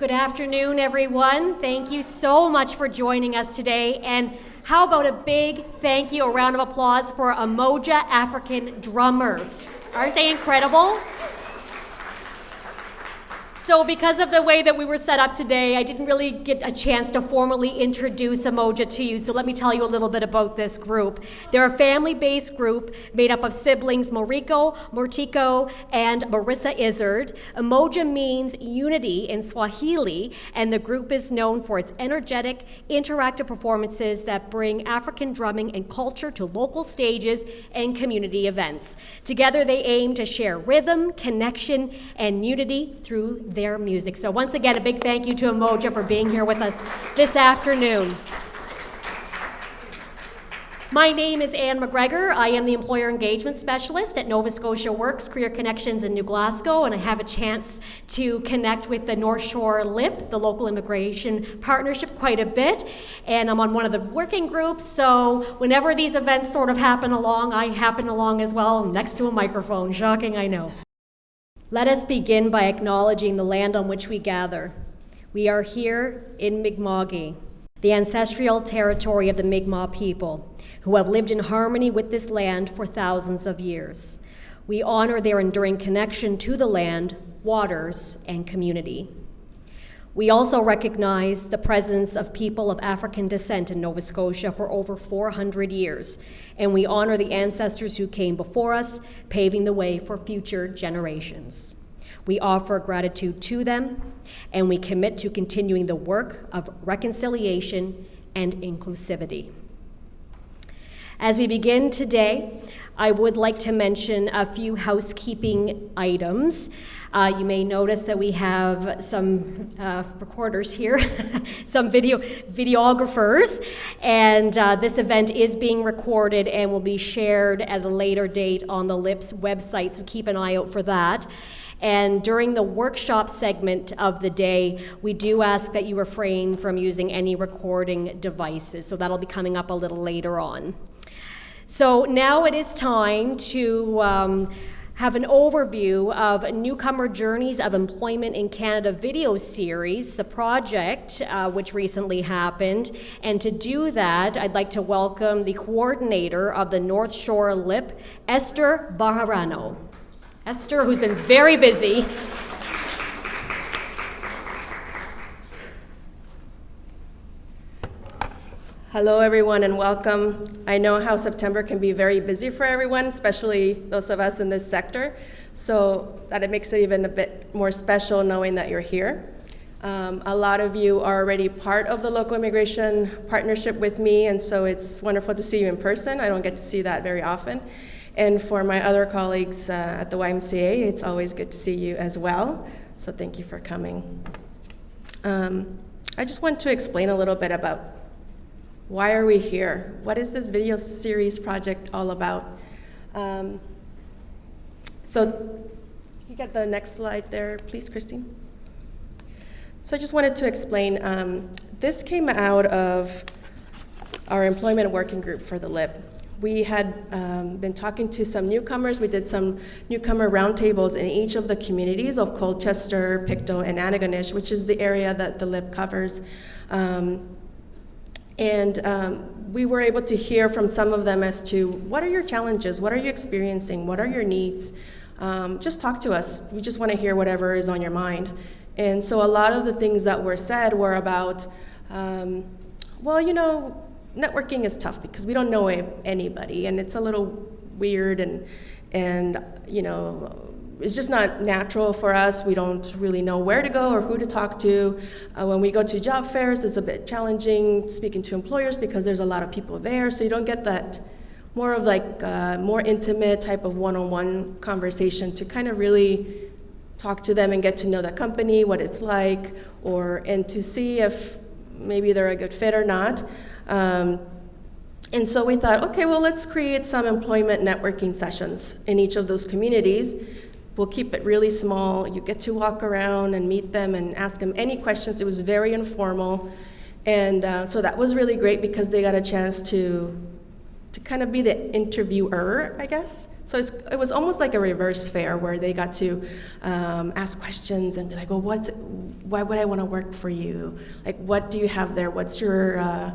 Good afternoon, everyone. Thank you so much for joining us today. And how about a big thank you, a round of applause for Umoja African drummers. Aren't they incredible? So because of the way that we were set up today, I didn't really get a chance to formally introduce Umoja to you, so let me tell you a little bit about this group. They're a family-based group made up of siblings Moriko, Mortiko, and Marissa Izzard. Umoja means unity in Swahili, and the group is known for its energetic, interactive performances that bring African drumming and culture to local stages and community events. Together, they aim to share rhythm, connection, and unity through their music. So once again, a big thank you to Umoja for being here with us this afternoon. My name is Anne McGregor. I am the Employer Engagement Specialist at Nova Scotia Works Career Connections in New Glasgow, and I have a chance to connect with the North Shore LIP, the Local Immigration Partnership, quite a bit, and I'm on one of the working groups, so whenever these events sort of happen along, I happen along as well, next to a microphone. Shocking, I know. Let us begin by acknowledging the land on which we gather. We are here in Mi'kma'ki, the ancestral territory of the Mi'kmaq people, who have lived in harmony with this land for thousands of years. We honor their enduring connection to the land, waters, and community. We also recognize the presence of people of African descent in Nova Scotia for over 400 years, and we honor the ancestors who came before us, paving the way for future generations. We offer gratitude to them, and we commit to continuing the work of reconciliation and inclusivity. As we begin today, I would like to mention a few housekeeping items. You may notice that we have some recorders here, some videographers, and this event is being recorded and will be shared at a later date on the LIP's website, so keep an eye out for that. And during the workshop segment of the day, we do ask that you refrain from using any recording devices, so that'll be coming up a little later on. So now it is time to have an overview of Newcomer Journeys of Employment in Canada video series, the project which recently happened. And to do that, I'd like to welcome the coordinator of the North Shore LIP, Esther Bajarano. Esther, who's been very busy. Hello, everyone, and welcome. I know how September can be very busy for everyone, especially those of us in this sector, so that it makes it even a bit more special knowing that you're here. A lot of you are already part of the Local Immigration Partnership with me, and so it's wonderful to see you in person. I don't get to see that very often. And for my other colleagues at the YMCA, it's always good to see you as well, so thank you for coming. I just want to explain a little bit about why are we here? What is this video series project all about? So you got the next slide there, please, Christine. So I just wanted to explain, this came out of our employment working group for the LIP. We had been talking to some newcomers. We did some newcomer roundtables in each of the communities of Colchester, Pictou, and Antigonish, which is the area that the LIP covers. We were able to hear from some of them as to what are your challenges, what are you experiencing, what are your needs? Just talk to us. We just want to hear whatever is on your mind. And so a lot of the things that were said were about, well, you know, networking is tough because we don't know anybody, and it's a little weird, and you know, it's just not natural for us. We don't really know where to go or who to talk to. When we go to job fairs, it's a bit challenging speaking to employers because there's a lot of people there, so you don't get that more of like more intimate type of one-on-one conversation to kind of really talk to them and get to know the company, what it's like, and to see if maybe they're a good fit or not. And so we thought, okay, well, let's create some employment networking sessions in each of those communities. We'll keep it really small. You get to walk around and meet them and ask them any questions. It was very informal. And so that was really great because they got a chance to to kind of be the interviewer, I guess. So it was almost like a reverse fair where they got to ask questions and be like, well, why would I want to work for you? Like, what do you have there? What's your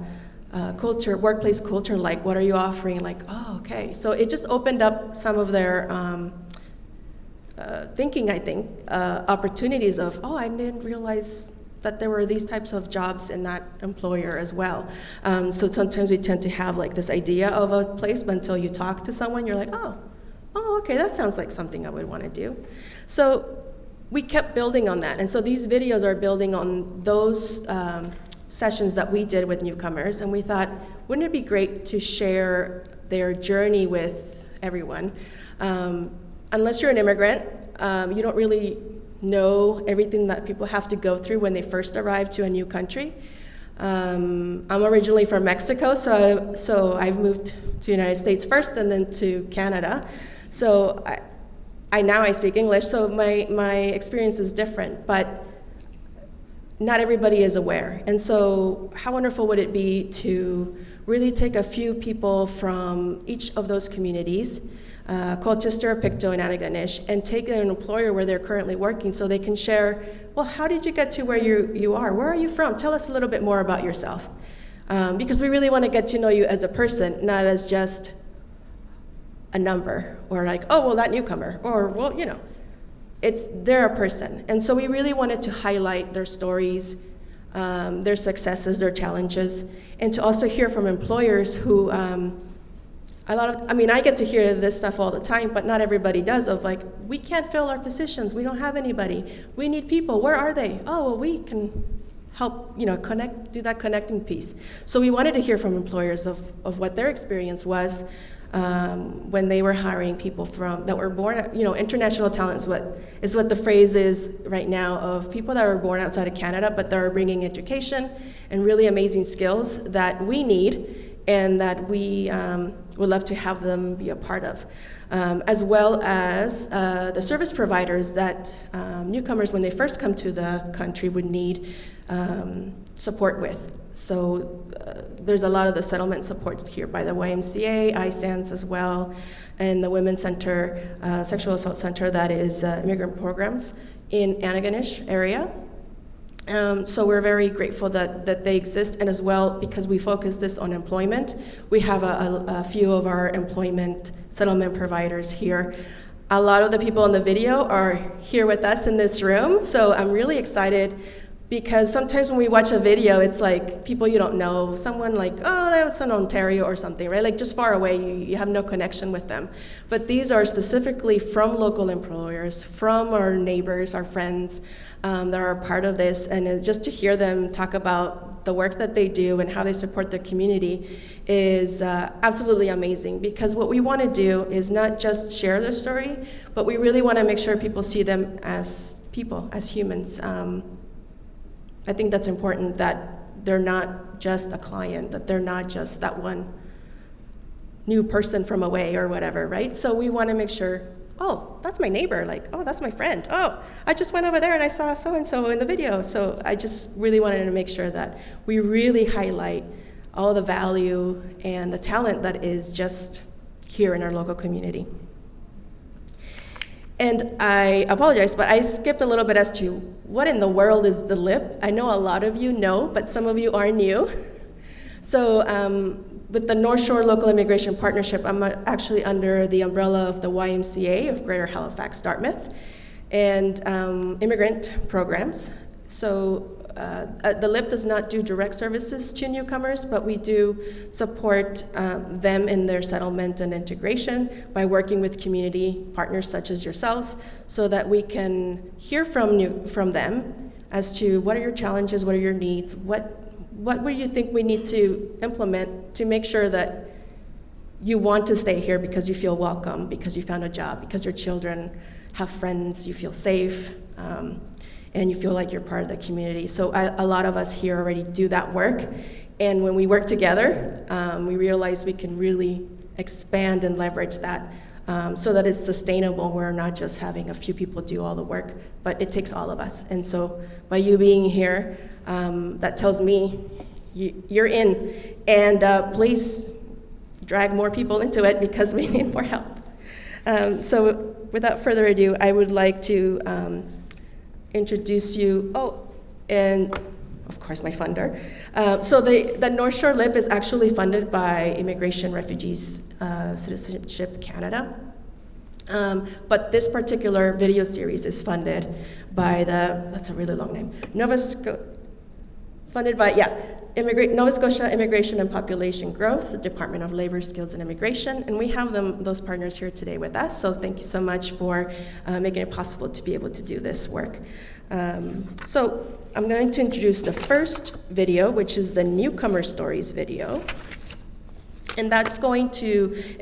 culture, workplace culture like? What are you offering? Like, oh, okay. So it just opened up some of their thinking, I think, opportunities of, oh, I didn't realize that there were these types of jobs in that employer as well. So sometimes we tend to have like this idea of a place, but until you talk to someone, you're like, oh, okay, that sounds like something I would want to do. So we kept building on that. And so these videos are building on those sessions that we did with newcomers. And we thought, wouldn't it be great to share their journey with everyone? Unless you're an immigrant, you don't really know everything that people have to go through when they first arrive to a new country. I'm originally from Mexico, so I've moved to the United States first and then to Canada. So I now speak English, so my experience is different, but not everybody is aware. And so how wonderful would it be to really take a few people from each of those communities, Colchester, Pictou, and Antigonish, and take an employer where they're currently working so they can share, well, how did you get to where you are? Where are you from? Tell us a little bit more about yourself. Because we really want to get to know you as a person, not as just a number, or like, oh, well, that newcomer, or, well, they're a person. And so we really wanted to highlight their stories, their successes, their challenges, and to also hear from employers who, I get to hear this stuff all the time, but not everybody does, of like, we can't fill our positions, we don't have anybody, we need people, where are they? Oh, well, we can help, connect, do that connecting piece. So we wanted to hear from employers of what their experience was when they were hiring people that were born, international talent is what the phrase is right now, of people that are born outside of Canada, but they're bringing education and really amazing skills that we need and that we would love to have them be a part of, as well as the service providers that newcomers, when they first come to the country, would need support with. So there's a lot of the settlement support here by the YMCA, ISANS as well, and the Women's Center, Sexual Assault Center, that is immigrant programs in Antigonish area. So we're very grateful that they exist, and as well, because we focus this on employment, we have a few of our employment settlement providers here. A lot of the people in the video are here with us in this room, so I'm really excited, because sometimes when we watch a video, it's like people you don't know, someone like, oh, that was in Ontario or something, right? Like just far away, you have no connection with them. But these are specifically from local employers, from our neighbors, our friends that are a part of this. And it's just to hear them talk about the work that they do and how they support their community is absolutely amazing. Because what we want to do is not just share their story, but we really want to make sure people see them as people, as humans. I think that's important, that they're not just a client, that they're not just that one new person from away or whatever, right? So we want to make sure, oh, that's my neighbor, like, oh, that's my friend. Oh, I just went over there and I saw so-and-so in the video. So I just really wanted to make sure that we really highlight all the value and the talent that is just here in our local community. And I apologize, but I skipped a little bit as to what in the world is the LIP. I know a lot of you know, but some of you are new. So with the North Shore Local Immigration Partnership, I'm actually under the umbrella of the YMCA of Greater Halifax, Dartmouth, and immigrant programs. So the LIP does not do direct services to newcomers, but we do support them in their settlement and integration by working with community partners such as yourselves, so that we can hear from them as to what are your challenges, what are your needs, what would you think we need to implement to make sure that you want to stay here because you feel welcome, because you found a job, because your children have friends, you feel safe, and you feel like you're part of the community. So a lot of us here already do that work. And when we work together, we realize we can really expand and leverage that so that it's sustainable. We're not just having a few people do all the work, but it takes all of us. And so by you being here, that tells me you're in. And please drag more people into it because we need more help. So without further ado, I would like to introduce you, and of course my funder. So the North Shore LIP is actually funded by Immigration Refugees Citizenship Canada. But this particular video series is funded by that's a really long name, Nova Scotia Immigration and Population Growth, the Department of Labor, Skills and Immigration, and we have those partners here today with us, so thank you so much for making it possible to be able to do this work. So I'm going to introduce the first video, which is the Newcomer Stories video. And that's going to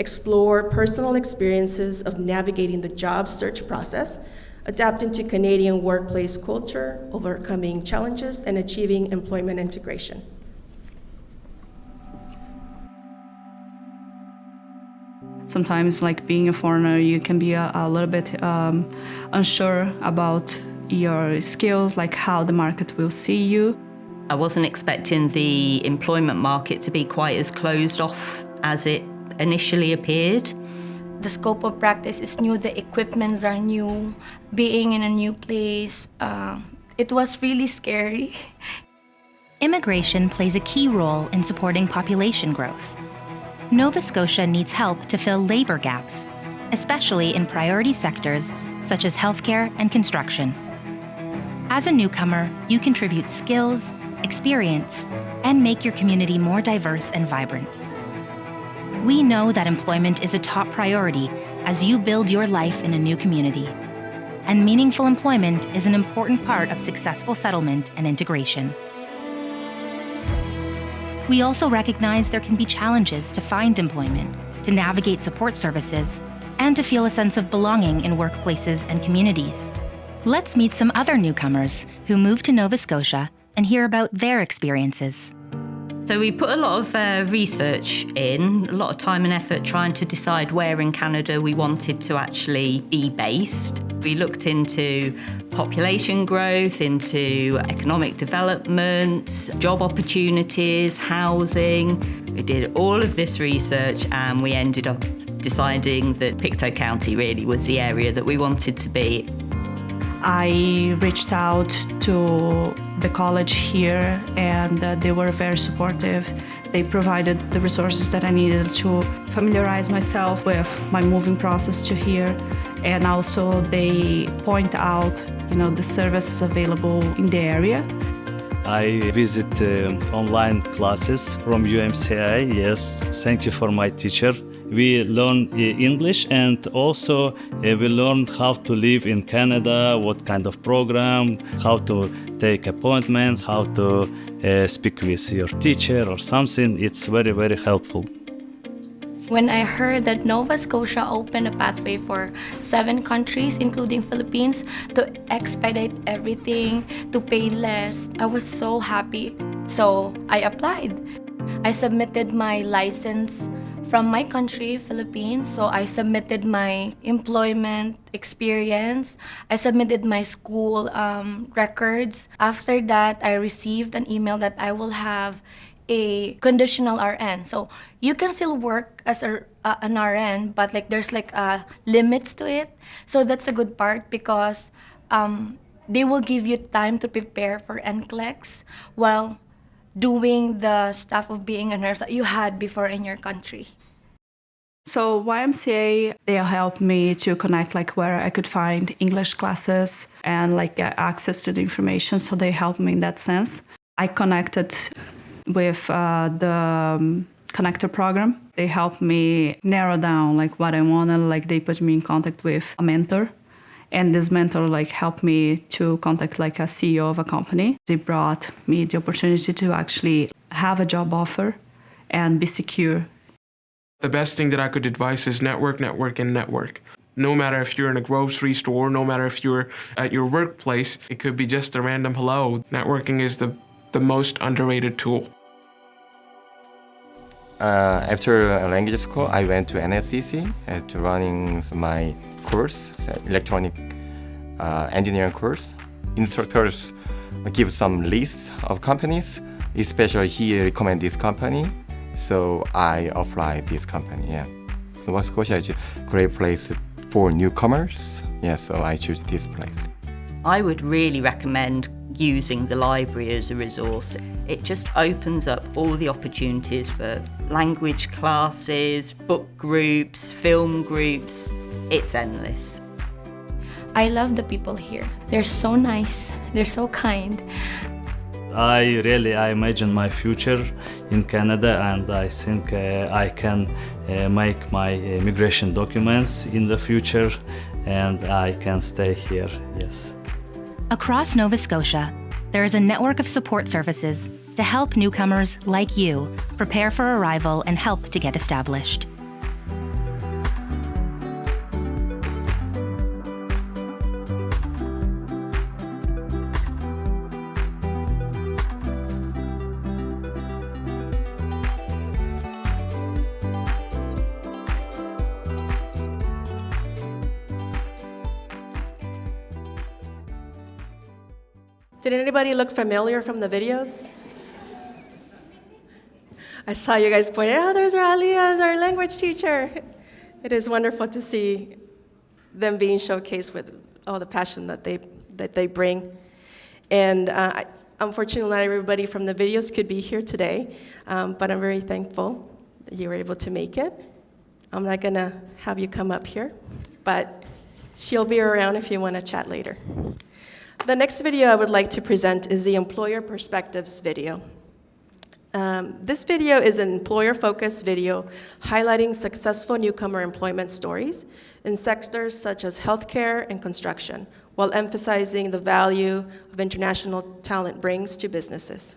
explore personal experiences of navigating the job search process, adapting to Canadian workplace culture, overcoming challenges, and achieving employment integration. Sometimes, like being a foreigner, you can be a little bit unsure about your skills, like how the market will see you. I wasn't expecting the employment market to be quite as closed off as it initially appeared. The scope of practice is new, the equipments are new, being in a new place, it was really scary. Immigration plays a key role in supporting population growth. Nova Scotia needs help to fill labor gaps, especially in priority sectors such as healthcare and construction. As a newcomer, you contribute skills, experience, and make your community more diverse and vibrant. We know that employment is a top priority as you build your life in a new community. And meaningful employment is an important part of successful settlement and integration. We also recognize there can be challenges to find employment, to navigate support services, and to feel a sense of belonging in workplaces and communities. Let's meet some other newcomers who moved to Nova Scotia and hear about their experiences. So we put a lot of research in, a lot of time and effort trying to decide where in Canada we wanted to actually be based. We looked into population growth, into economic development, job opportunities, housing. We did all of this research and we ended up deciding that Pictou County really was the area that we wanted to be. I reached out to the college here and they were very supportive. They provided the resources that I needed to familiarize myself with my moving process to here. And also they point out, the services available in the area. I visit online classes from UMCI. Yes, thank you for my teacher. We learn English and also we learn how to live in Canada, what kind of program, how to take appointments, how to speak with your teacher or something. It's very, very helpful. When I heard that Nova Scotia opened a pathway for 7 countries, including Philippines, to expedite everything, to pay less, I was so happy. So I applied. I submitted my license from my country, Philippines. So I submitted my employment experience. I submitted my school records. After that, I received an email that I will have a conditional RN. So you can still work as an RN, but there's limits to it. So that's a good part because they will give you time to prepare for NCLEX while doing the stuff of being a nurse that you had before in your country. So YMCA, they helped me to connect where I could find English classes and get access to the information. So they helped me in that sense. I connected with the Connector program. They helped me narrow down what I wanted. They put me in contact with a mentor. And this mentor helped me to contact a CEO of a company. They brought me the opportunity to actually have a job offer and be secure. The best thing that I could advise is network, network, and network. No matter if you're in a grocery store, no matter if you're at your workplace, it could be just a random hello. Networking is the most underrated tool. After a language school, I went to NSCC to running my course, electronic engineering course. Instructors give some list of companies, especially he recommend this company. So I applied this company. Yeah, Nova Scotia is a great place for newcomers. Yeah, so I choose this place. I would really recommend using the library as a resource. It just opens up all the opportunities for language classes, book groups, film groups. It's endless. I love the people here. They're so nice, they're so kind. I imagine my future in Canada, and I think I can make my immigration documents in the future, and I can stay here, yes. Across Nova Scotia, there is a network of support services to help newcomers like you prepare for arrival and help to get established. Did anybody look familiar from the videos? I saw you guys pointing, oh, there's Ralia, our language teacher. It is wonderful to see them being showcased with all the passion that they bring. And unfortunately, not everybody from the videos could be here today, but I'm very thankful that you were able to make it. I'm not gonna have you come up here, but she'll be around if you wanna chat later. The next video I would like to present is the Employer Perspectives video. This video is an employer-focused video highlighting successful newcomer employment stories in sectors such as healthcare and construction, while emphasizing the value of international talent brings to businesses.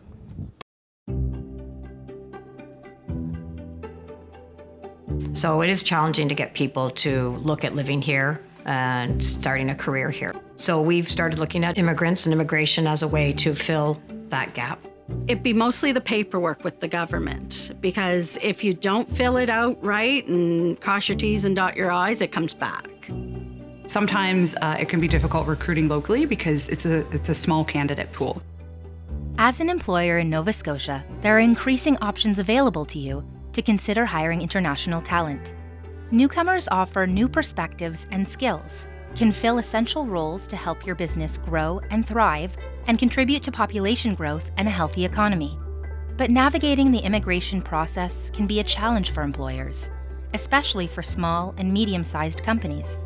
So it is challenging to get people to look at living here and starting a career here. So we've started looking at immigrants and immigration as a way to fill that gap. It'd be mostly the paperwork with the government, because if you don't fill it out right and cross your T's and dot your I's, it comes back. Sometimes it can be difficult recruiting locally because it's a small candidate pool. As an employer in Nova Scotia, there are increasing options available to you to consider hiring international talent. Newcomers offer new perspectives and skills, can fill essential roles to help your business grow and thrive, and contribute to population growth and a healthy economy. But navigating the immigration process can be a challenge for employers, especially for small and medium-sized companies.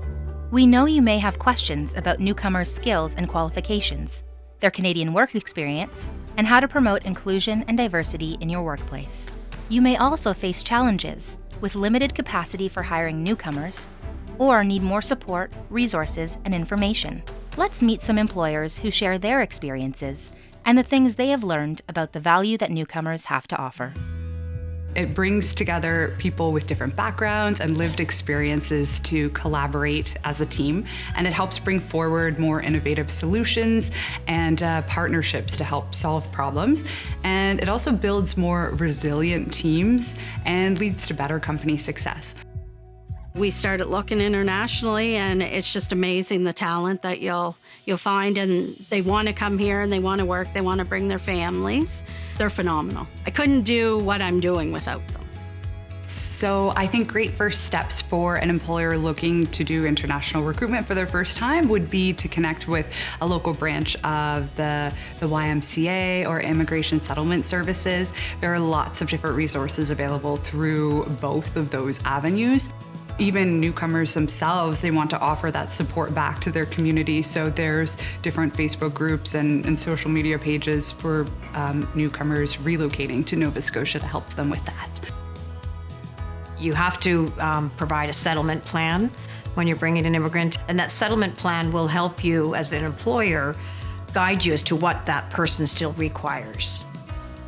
We know you may have questions about newcomers' skills and qualifications, their Canadian work experience, and how to promote inclusion and diversity in your workplace. You may also face challenges with limited capacity for hiring newcomers, or need more support, resources, and information. Let's meet some employers who share their experiences and the things they have learned about the value that newcomers have to offer. It brings together people with different backgrounds and lived experiences to collaborate as a team, and it helps bring forward more innovative solutions and partnerships to help solve problems. And it also builds more resilient teams and leads to better company success. We started looking internationally, and it's just amazing the talent that you'll find, and they want to come here and they want to work, they want to bring their families. They're phenomenal. I couldn't do what I'm doing without them. So I think great first steps for an employer looking to do international recruitment for their first time would be to connect with a local branch of the YMCA or Immigration Settlement Services. There are lots of different resources available through both of those avenues. Even newcomers themselves, they want to offer that support back to their community. So there's different Facebook groups and social media pages for newcomers relocating to Nova Scotia to help them with that. You have to provide a settlement plan when you're bringing an immigrant, and that settlement plan will help you as an employer guide you as to what that person still requires.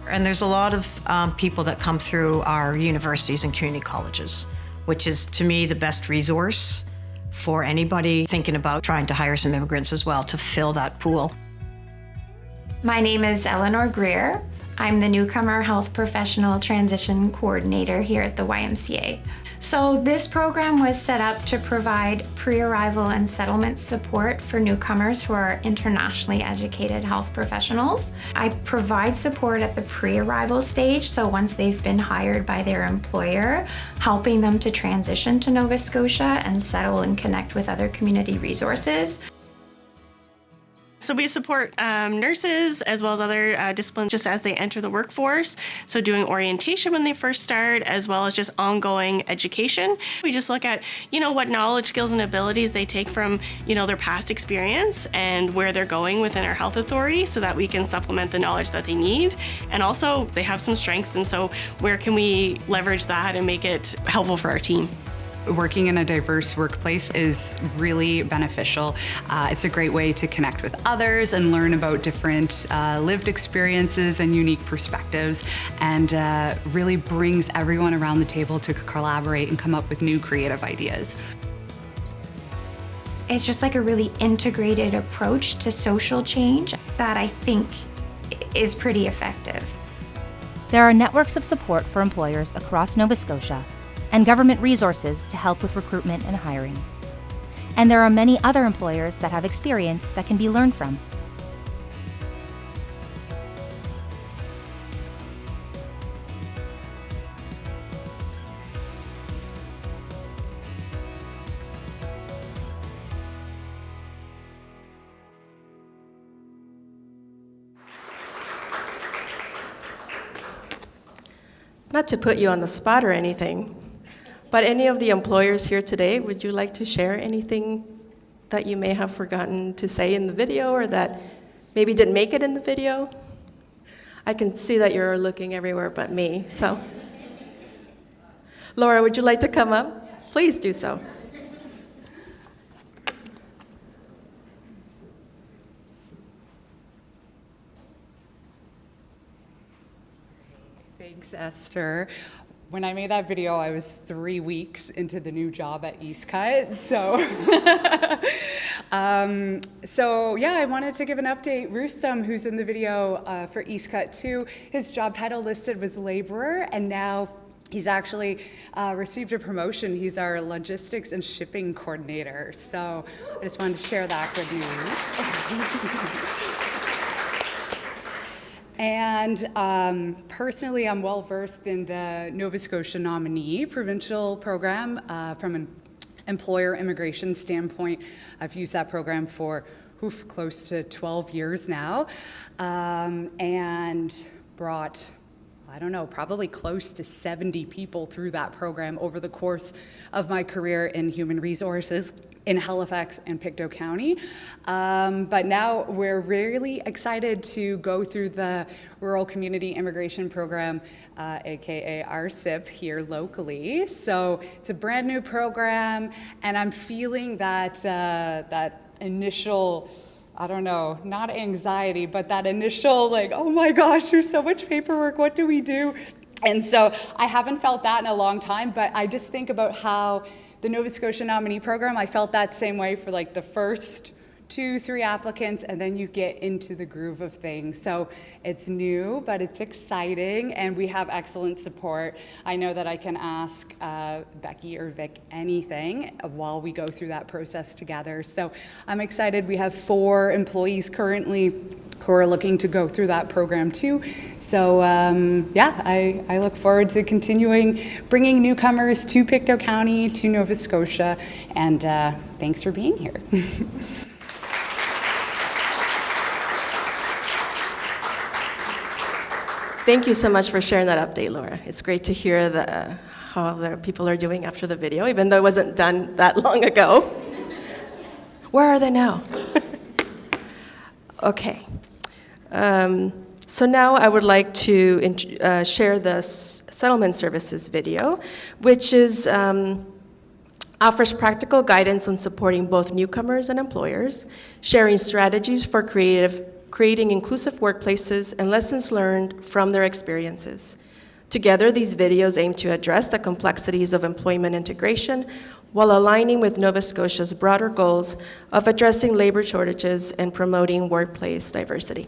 And there's a lot of people that come through our universities and community colleges, which is, to me, the best resource for anybody thinking about trying to hire some immigrants as well to fill that pool. My name is Eleanor Greer. I'm the Newcomer Health Professional Transition Coordinator here at the YMCA. So this program was set up to provide pre-arrival and settlement support for newcomers who are internationally educated health professionals. I provide support at the pre-arrival stage, so once they've been hired by their employer, helping them to transition to Nova Scotia and settle and connect with other community resources. So we support nurses as well as other disciplines just as they enter the workforce. So doing orientation when they first start, as well as just ongoing education. We just look at, what knowledge, skills, and abilities they take from, their past experience and where they're going within our health authority so that we can supplement the knowledge that they need. And also they have some strengths, and so where can we leverage that and make it helpful for our team? Working in a diverse workplace is really beneficial. It's a great way to connect with others and learn about different lived experiences and unique perspectives, and really brings everyone around the table to collaborate and come up with new creative ideas. It's just like a really integrated approach to social change that I think is pretty effective. There are networks of support for employers across Nova Scotia and government resources to help with recruitment and hiring. And there are many other employers that have experience that can be learned from. Not to put you on the spot or anything, but any of the employers here today, would you like to share anything that you may have forgotten to say in the video or that maybe didn't make it in the video? I can see that you're looking everywhere but me, so. Laura, would you like to come up? Please do so. Thanks, Esther. When I made that video, I was 3 weeks into the new job at Eastcut, so yeah, I wanted to give an update. Rustam, who's in the video for Eastcut 2, his job title listed was laborer, and now he's actually received a promotion. He's our logistics and shipping coordinator, so I just wanted to share that good news. And personally, I'm well versed in the Nova Scotia nominee provincial program from an employer immigration standpoint. I've used that program for close to 12 years now, and brought, I don't know, probably close to 70 people through that program over the course of my career in human resources in Halifax and Pictou County. But now we're really excited to go through the Rural Community Immigration Program, AKA RCIP, here locally. So it's a brand new program, and I'm feeling that, that initial, I don't know, not anxiety, but that initial like, oh my gosh, there's so much paperwork, what do we do? And so I haven't felt that in a long time, but I just think about how the Nova Scotia nominee program, I felt that same way for like the first 2-3 applicants, and then you get into the groove of things. So it's new, but it's exciting, and we have excellent support. I know that I can ask Becky or Vic anything while we go through that process together. So I'm excited. We have 4 employees currently who are looking to go through that program too. So yeah, I look forward to continuing bringing newcomers to Pictou County, to Nova Scotia, and thanks for being here. Thank you so much for sharing that update, Laura. It's great to hear how the people are doing after the video, even though it wasn't done that long ago. Where are they now? Okay. So now I would like to share the settlement services video, which offers practical guidance on supporting both newcomers and employers, sharing strategies for creating inclusive workplaces and lessons learned from their experiences. Together, these videos aim to address the complexities of employment integration while aligning with Nova Scotia's broader goals of addressing labor shortages and promoting workplace diversity.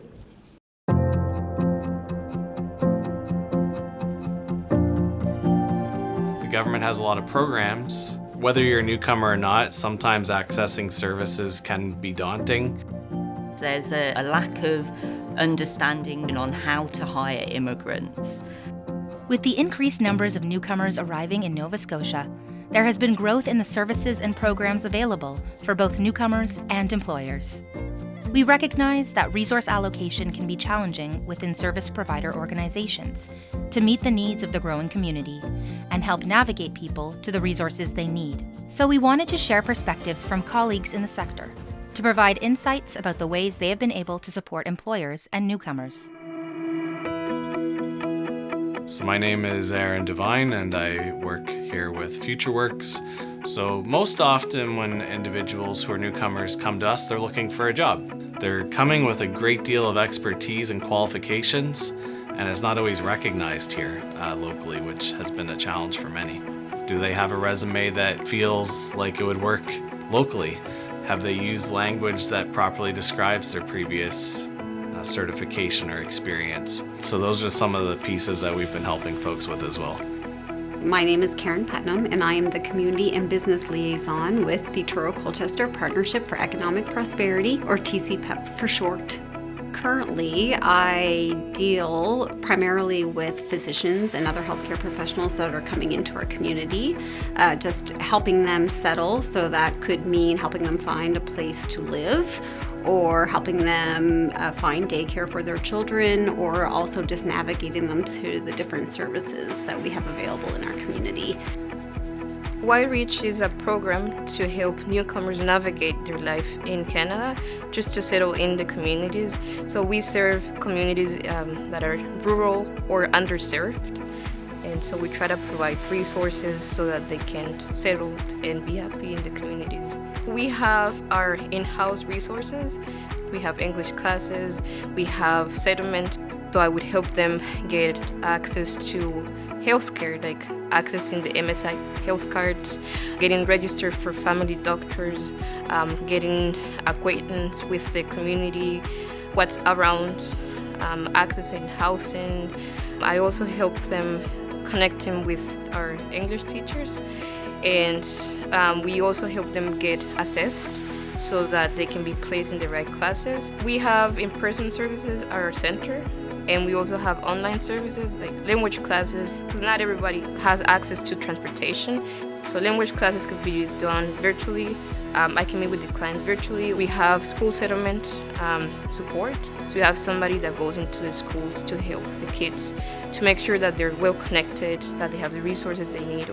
The government has a lot of programs. Whether you're a newcomer or not, sometimes accessing services can be daunting. There's a lack of understanding on how to hire immigrants. With the increased numbers of newcomers arriving in Nova Scotia, there has been growth in the services and programs available for both newcomers and employers. We recognize that resource allocation can be challenging within service provider organizations to meet the needs of the growing community and help navigate people to the resources they need. So we wanted to share perspectives from colleagues in the sector to provide insights about the ways they have been able to support employers and newcomers. So my name is Aaron Devine and I work here with FutureWorks. So most often when individuals who are newcomers come to us, they're looking for a job. They're coming with a great deal of expertise and qualifications, and it's not always recognized here locally, which has been a challenge for many. Do they have a resume that feels like it would work locally? Have they used language that properly describes their previous certification or experience? So those are some of the pieces that we've been helping folks with as well. My name is Karen Putnam, and I am the Community and Business Liaison with the Truro-Colchester Partnership for Economic Prosperity, or TCPEP for short. Currently, I deal primarily with physicians and other healthcare professionals that are coming into our community, just helping them settle. So that could mean helping them find a place to live, or helping them find daycare for their children, or also just navigating them through the different services that we have available in our community. YReach is a program to help newcomers navigate their life in Canada, just to settle in the communities. So we serve communities that are rural or underserved, and so we try to provide resources so that they can settle and be happy in the communities. We have our in-house resources. We have English classes, we have settlement, so I would help them get access to healthcare, like accessing the MSI health cards, getting registered for family doctors, getting acquaintance with the community, what's around, accessing housing. I also help them connecting with our English teachers, and we also help them get assessed so that they can be placed in the right classes. We have in-person services at our center, and we also have online services like language classes, because not everybody has access to transportation. So language classes could be done virtually. I can meet with the clients virtually. We have school settlement support. So we have somebody that goes into the schools to help the kids to make sure that they're well connected, that they have the resources they need.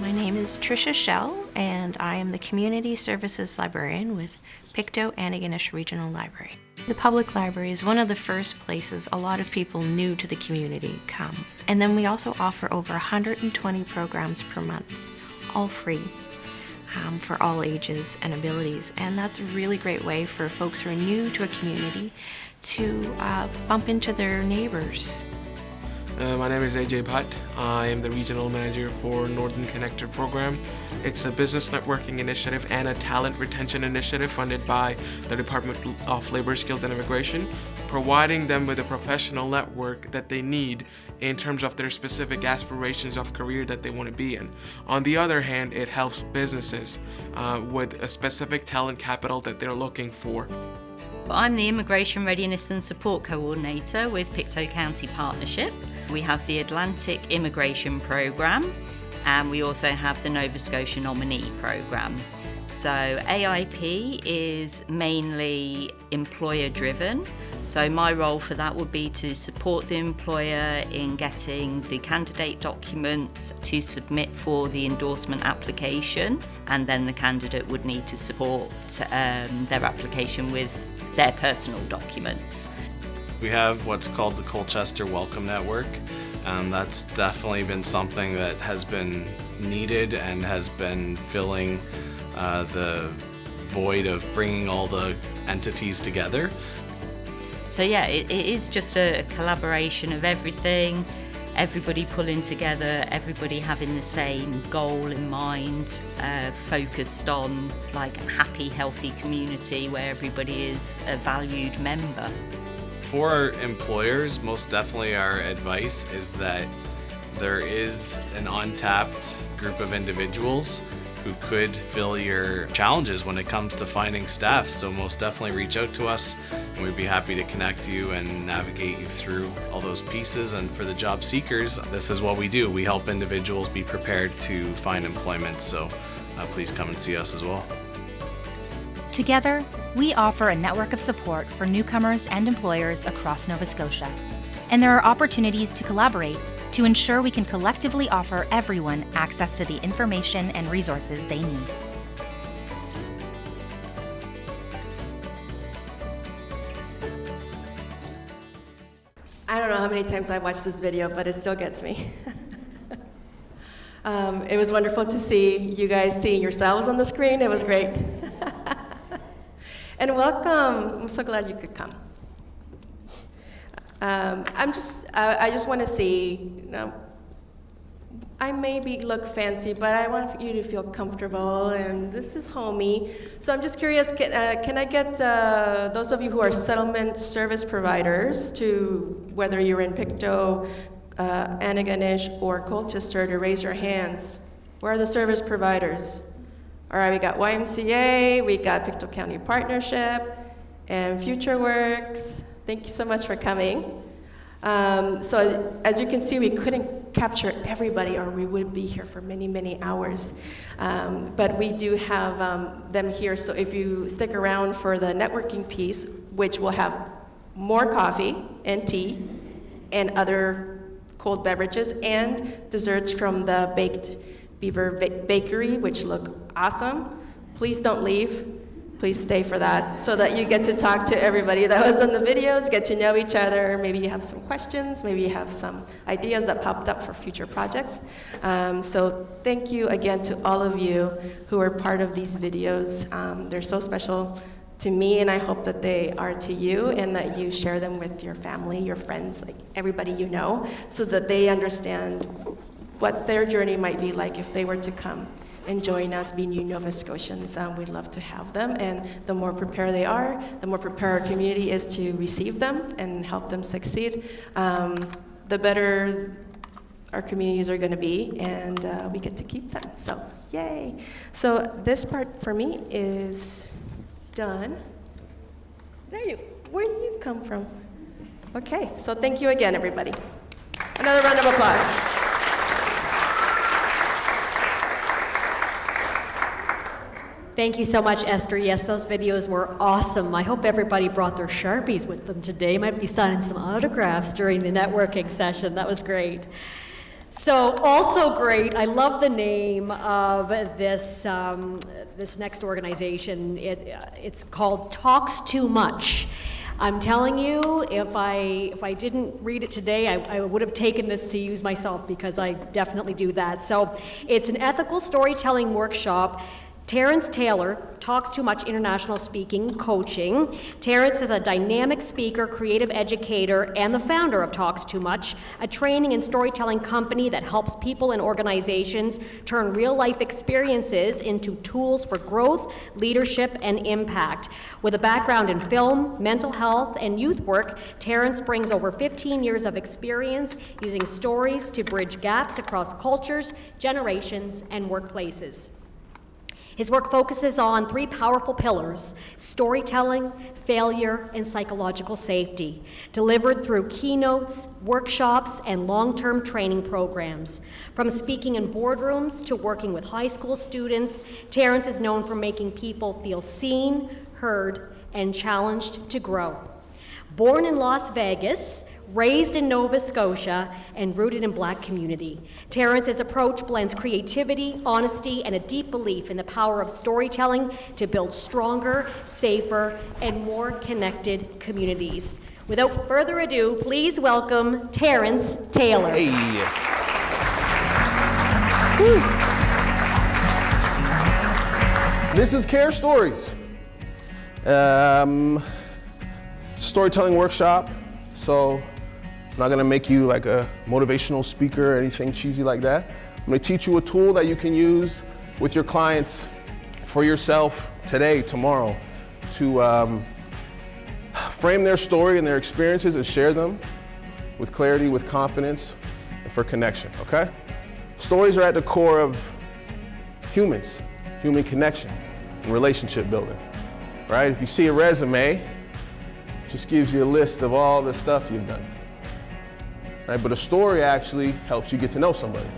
My name is Tricia Schell, and I am the Community Services Librarian with Pictou Antigonish Regional Library. The public library is one of the first places a lot of people new to the community come. And then we also offer over 120 programs per month, all free, for all ages and abilities. And that's a really great way for folks who are new to a community to bump into their neighbors. My name is AJ Bhatt. I am the Regional Manager for Northern Connector Program. It's a business networking initiative and a talent retention initiative funded by the Department of Labor, Skills and Immigration, providing them with a professional network that they need in terms of their specific aspirations of career that they want to be in. On the other hand, it helps businesses with a specific talent capital that they're looking for. I'm the Immigration Readiness and Support Coordinator with Pictou County Partnership. We have the Atlantic Immigration Programme, and we also have the Nova Scotia Nominee Programme. So AIP is mainly employer driven. So my role for that would be to support the employer in getting the candidate documents to submit for the endorsement application, and then the candidate would need to support their application with their personal documents. We have what's called the Colchester Welcome Network. That's definitely been something that has been needed and has been filling the void of bringing all the entities together. So yeah, it is just a collaboration of everything, everybody pulling together, everybody having the same goal in mind, focused on like a happy, healthy community where everybody is a valued member. For employers, most definitely our advice is that there is an untapped group of individuals who could fill your challenges when it comes to finding staff. So most definitely reach out to us and we'd be happy to connect you and navigate you through all those pieces. And for the job seekers, this is what we do. We help individuals be prepared to find employment. So please come and see us as well. Together, we offer a network of support for newcomers and employers across Nova Scotia. And there are opportunities to collaborate to ensure we can collectively offer everyone access to the information and resources they need. I don't know how many times I've watched this video, but it still gets me. It was wonderful to see you guys seeing yourselves on the screen. It was great. And welcome. I'm so glad you could come. I just want to see, I maybe look fancy, but I want you to feel comfortable, and this is homey. So I'm just curious, can I get those of you who are settlement service providers, to whether you're in Pictou, Antigonish, or Colchester, to raise your hands? Where are the service providers? All right, we got YMCA, we got Pictou County Partnership, and FutureWorks. Thank you so much for coming. So as you can see, we couldn't capture everybody or we would be here for many, many hours. But we do have them here, so if you stick around for the networking piece, which will have more coffee and tea and other cold beverages and desserts from the Baked Beaver Bakery, which look awesome, please don't leave. Please stay for that so that you get to talk to everybody that was on the videos, get to know each other. Maybe you have some questions, maybe you have some ideas that popped up for future projects. So thank you again to all of you who are part of these videos. They're so special to me, and I hope that they are to you, and that you share them with your family, your friends, like everybody you know, so that they understand what their journey might be like if they were to come and join us, be new Nova Scotians. We'd love to have them, and the more prepared they are, the more prepared our community is to receive them and help them succeed, the better our communities are going to be, and we get to keep them. So, yay. So this part for me is done. Where do you come from? Okay, so thank you again, everybody. Another round of applause. Thank you so much, Esther. Yes, those videos were awesome. I hope everybody brought their Sharpies with them today. Might be signing some autographs during the networking session. That was great. So also great, I love the name of this, this next organization. It's called Talks Too Much. I'm telling you, if I didn't read it today, I would have taken this to use myself, because I definitely do that. So it's an ethical storytelling workshop. Terrence Taylor talks too much international speaking coaching. Terrence is a dynamic speaker, creative educator, and the founder of Talks Too Much, a training and storytelling company that helps people and organizations turn real-life experiences into tools for growth, leadership, and impact. With a background in film, mental health, and youth work, Terrence brings over 15 years of experience using stories to bridge gaps across cultures, generations, and workplaces. His work focuses on 3 powerful pillars: storytelling, failure, and psychological safety, delivered through keynotes, workshops, and long-term training programs. From speaking in boardrooms to working with high school students, Terrence is known for making people feel seen, heard, and challenged to grow. Born in Las Vegas, raised in Nova Scotia, and rooted in Black community, Terrence's approach blends creativity, honesty, and a deep belief in the power of storytelling to build stronger, safer, and more connected communities. Without further ado, please welcome Terrence Taylor. Hey. This is Care Stories. Storytelling workshop. So I'm not gonna make you like a motivational speaker or anything cheesy like that. I'm gonna teach you a tool that you can use with your clients, for yourself, today, tomorrow, to frame their story and their experiences and share them with clarity, with confidence, and for connection, okay? Stories are at the core of humans, human connection, and relationship building, right? If you see a resume, it just gives you a list of all the stuff you've done, right? But a story actually helps you get to know somebody.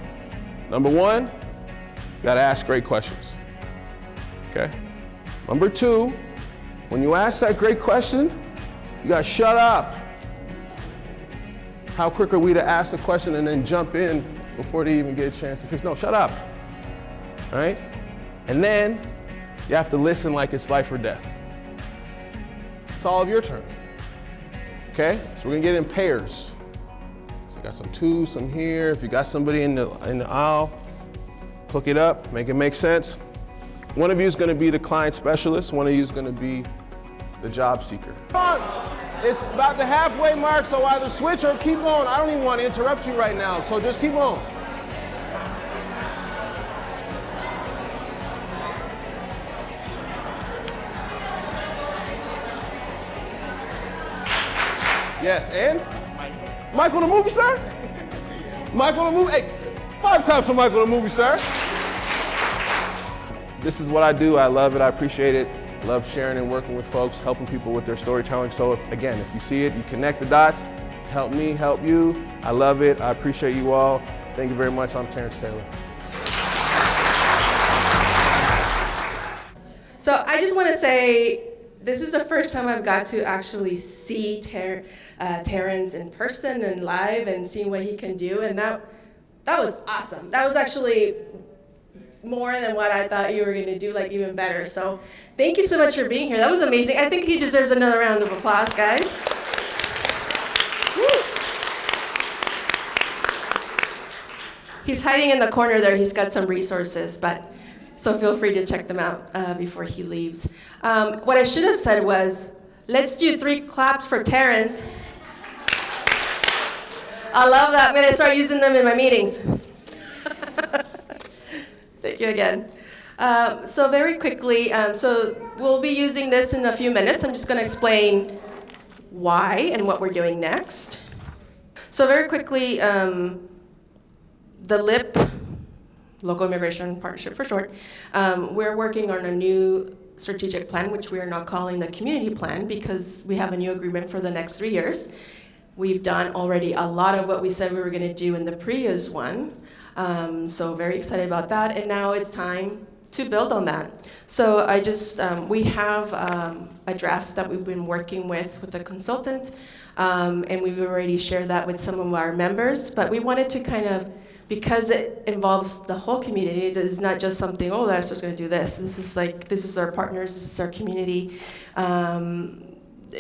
Number one, you gotta ask great questions, okay? Number two, when you ask that great question, you gotta shut up. How quick are we to ask the question and then jump in before they even get a chance to finish? No, shut up, all right? And then you have to listen like it's life or death. It's all of your turn, okay? So we're gonna get in pairs. So you got some two, some here. If you got somebody in the aisle, hook it up, make it make sense. One of you is gonna be the client specialist, one of you is gonna be the job seeker. Come on. It's about the halfway mark, so either switch or keep going. I don't even want to interrupt you right now, so just keep going. Yes, and? Michael the movie star? Michael the movie, hey, 5 claps for Michael the movie star. This is what I do, I love it, I appreciate it. Love sharing and working with folks, helping people with their storytelling. So if you see it, you connect the dots, help me, help you. I love it, I appreciate you all. Thank you very much, I'm Terrence Taylor. So I just want to say, this is the first time I've got to actually see Terrence in person and live and seeing what he can do, and that was awesome. That was actually more than what I thought you were going to do, like even better. So thank you so much for being here. That was amazing. I think he deserves another round of applause, guys. Woo. He's hiding in the corner there. He's got some resources, so feel free to check them out before he leaves. What I should have said was, let's do 3 claps for Terrence. I love that. I'm going to start using them in my meetings. Thank you again. So very quickly, so we'll be using this in a few minutes. I'm just going to explain why and what we're doing next. So very quickly, the LIP, Local Immigration Partnership for short, we're working on a new strategic plan, which we are now calling the community plan because we have a new agreement for the next 3 years. We've done already a lot of what we said we were going to do in the previous one. So very excited about that, and now it's time to build on that. So we have a draft that we've been working with a consultant, and we've already shared that with some of our members, but we wanted to kind of, because it involves the whole community, it is not just something, oh, that's just gonna do this. This is our partners, this is our community,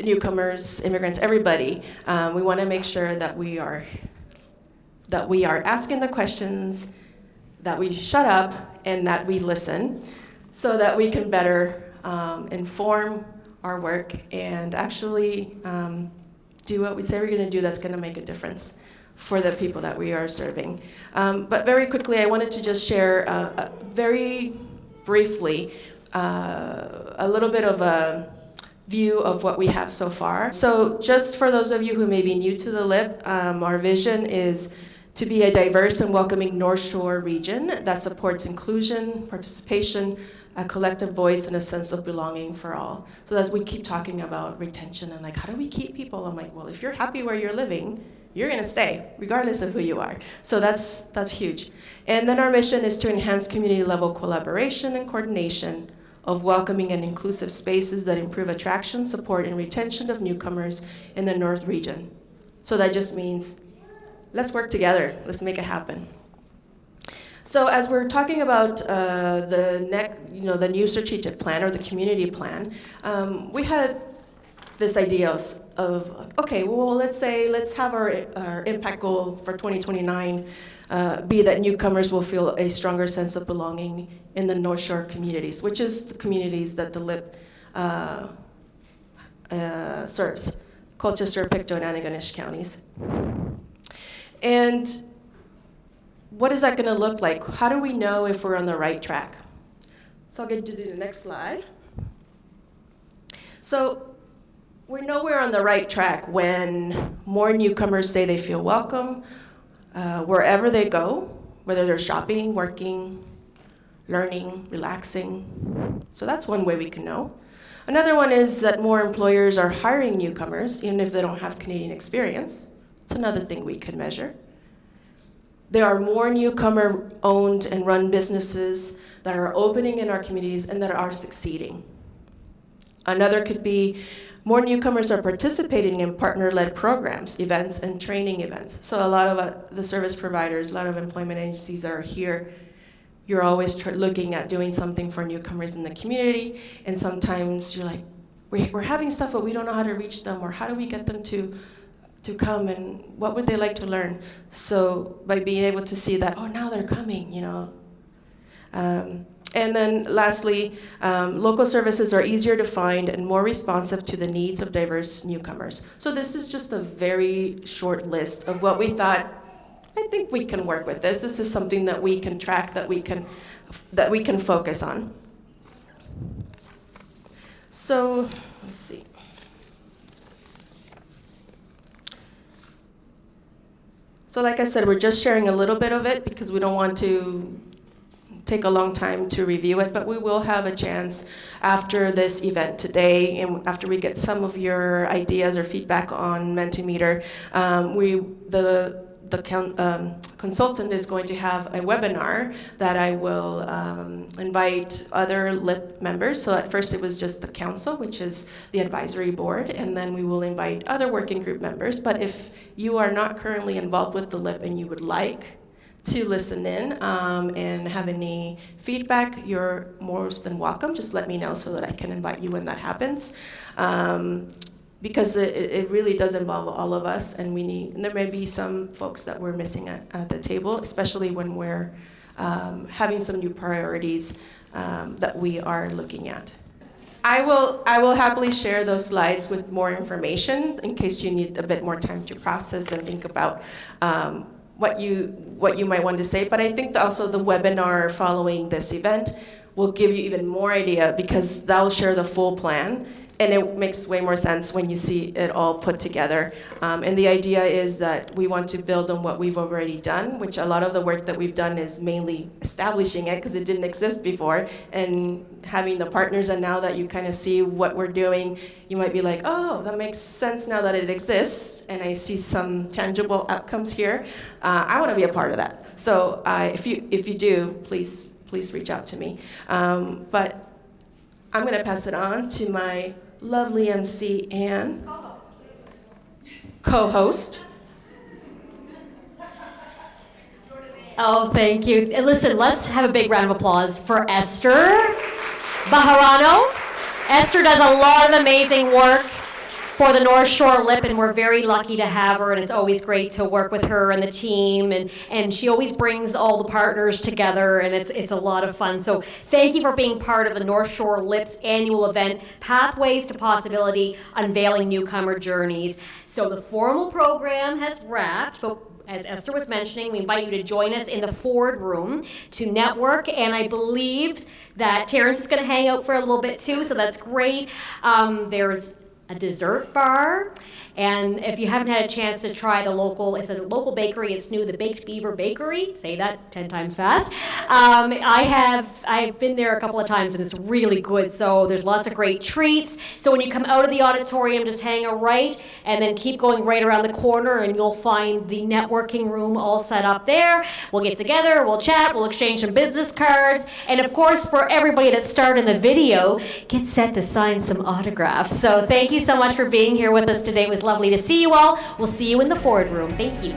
newcomers, immigrants, everybody. We wanna make sure that we are asking the questions, that we shut up, and that we listen, so that we can better inform our work and actually do what we say we're going to do that's going to make a difference for the people that we are serving. But very quickly, I wanted to just share very briefly a little bit of a view of what we have so far. So just for those of you who may be new to the LIP, our vision is to be a diverse and welcoming North Shore region that supports inclusion, participation, a collective voice, and a sense of belonging for all. So as we keep talking about retention and like, how do we keep people? I'm like, well, if you're happy where you're living, you're gonna stay, regardless of who you are. So that's huge. And then our mission is to enhance community level collaboration and coordination of welcoming and inclusive spaces that improve attraction, support, and retention of newcomers in the North region. So that just means, let's work together, let's make it happen. So as we're talking about the new strategic plan or the community plan, we had this idea of okay, well, let's have our impact goal for 2029 be that newcomers will feel a stronger sense of belonging in the North Shore communities, which is the communities that the LIP serves, Colchester, Pictou, and Antigonish counties. And what is that going to look like? How do we know if we're on the right track? So I'll get to the next slide. So we know we're on the right track when more newcomers say they feel welcome, wherever they go, whether they're shopping, working, learning, relaxing. So that's one way we can know. Another one is that more employers are hiring newcomers, even if they don't have Canadian experience. It's another thing we can measure. There are more newcomer-owned and run businesses that are opening in our communities and that are succeeding. Another could be more newcomers are participating in partner-led programs, events, and training events. So a lot of the service providers, a lot of employment agencies that are here, you're always looking at doing something for newcomers in the community, and sometimes you're like, we're having stuff, but we don't know how to reach them, or how do we get them to come, and what would they like to learn? So by being able to see that, oh, now they're coming, you know. And then lastly, local services are easier to find and more responsive to the needs of diverse newcomers. So this is just a very short list of what we thought, I think we can work with this. This is something that we can track, that we can focus on. So let's see. So like I said, we're just sharing a little bit of it because we don't want to take a long time to review it, but we will have a chance after this event today, and after we get some of your ideas or feedback on Mentimeter, the consultant is going to have a webinar that I will invite other LIP members. So at first it was just the council, which is the advisory board, and then we will invite other working group members. But if you are not currently involved with the LIP and you would like to listen in and have any feedback, you're most than welcome. Just let me know so that I can invite you when that happens. Because it really does involve all of us, and there may be some folks that we're missing at the table, especially when we're having some new priorities that we are looking at. I will happily share those slides with more information in case you need a bit more time to process and think about what you might want to say. But I think also the webinar following this event will give you even more idea, because that will share the full plan. And it makes way more sense when you see it all put together. And the idea is that we want to build on what we've already done, which a lot of the work that we've done is mainly establishing it because it didn't exist before, and having the partners. And now that you kind of see what we're doing, you might be like, oh, that makes sense now that it exists, and I see some tangible outcomes here. I want to be a part of that. So if you do, please reach out to me. But I'm going to pass it on to my lovely MC Anne, co-host. Oh, thank you. And listen, let's have a big round of applause for Esther Bajarano. Esther does a lot of amazing work for the North Shore LIP, and we're very lucky to have her, and it's always great to work with her and the team, and she always brings all the partners together, and it's a lot of fun. So thank you for being part of the North Shore LIP's annual event, Pathways to Possibility, Unveiling Newcomer Journeys. So the formal program has wrapped, but as Esther was mentioning, we invite you to join us in the Ford Room to network, and I believe that Terrence is going to hang out for a little bit too, so that's great. There's a dessert bar, and if you haven't had a chance to try it's a local bakery, it's new, the Baked Beaver Bakery, say that 10 times fast. I've been there a couple of times, and it's really good, so there's lots of great treats. So when you come out of the auditorium, just hang a right, and then keep going right around the corner, and you'll find the networking room all set up there. We'll get together, we'll chat, we'll exchange some business cards, and of course, for everybody that starred in the video, get set to sign some autographs. So thank you so much for being here with us today. It was lovely to see you all. We'll see you in the Ford Room. Thank you.